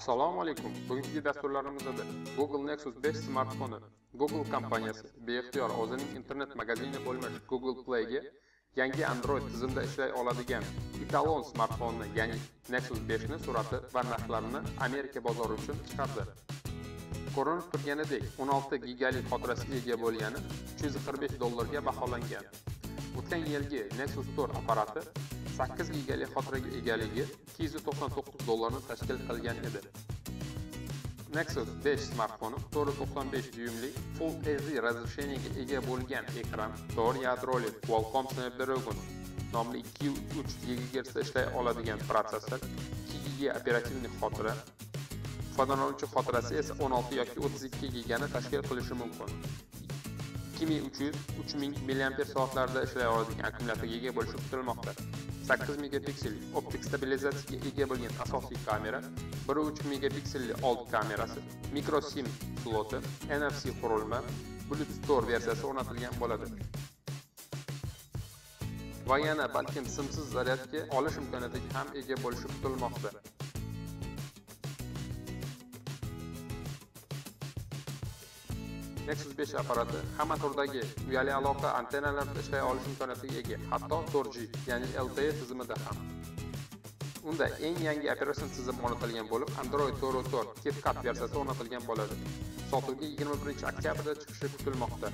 Assalomu alaykum. Bugungi dasturlarimizda Google Nexus 5 smartfoni Google kompaniyasi beixtiyor o'zining internet magazini bo'lmish Google Play ga yangi Android tizimda ishlay oladigan etalon smartfonni, ya'ni Nexus 5 ni surati va narxlarini Amerika bozori uchun chiqardi. Ko'rinib turganidek, 16 gigalik xotirasiga ega bo'lgani $345 ga baholangan. O'tgan yilgi Nexus 4 apparati 8 gigalik xotiraga egaligi $299 ni tashkil qilgan edi. Nexus 5 smartfoni 495 dyumli Full HD razрешениyaga ega bo'lgan ekran, 4 yadroli Qualcomm Snapdragon nomli 2.3 GHz da ishlay oladigan protsessor, 2 GB operativ xotira, foydalanuvchi xotirasi esa 16 yoki 32 GB ni tashkil qilishi mumkin. 2300-3000 mAh ishlay oladigan akkumulyatorga ega bo'lishi kutilmoqda. 8 megapikselli optik stabilizatsiyaga ega bo'lgan asosiy kamera, 1.3 megapikselli old kamerasi, micro SIM sloti, NFC qurilma, Bluetooth Store versiyasi o'rnatilgan bo'ladi. Va yana balkim simsiz zaryadga olish imkoniyatiga ham ega bo'lishi kutilmoqda. Nexus 5 apparati hamma turdagi uyali aloqa antennalarida ishlay olish imkoniyatiga ega, hatto 4G, ya'ni LTE tizimida ham. Unda eng yangi operatsion tizim o'rnatilgan bo'lib, Android 4.4 KitKat versiyasi o'rnatilgan bo'ladi. Sotuvga 21 oktyabrda chiqishi kutilmoqda.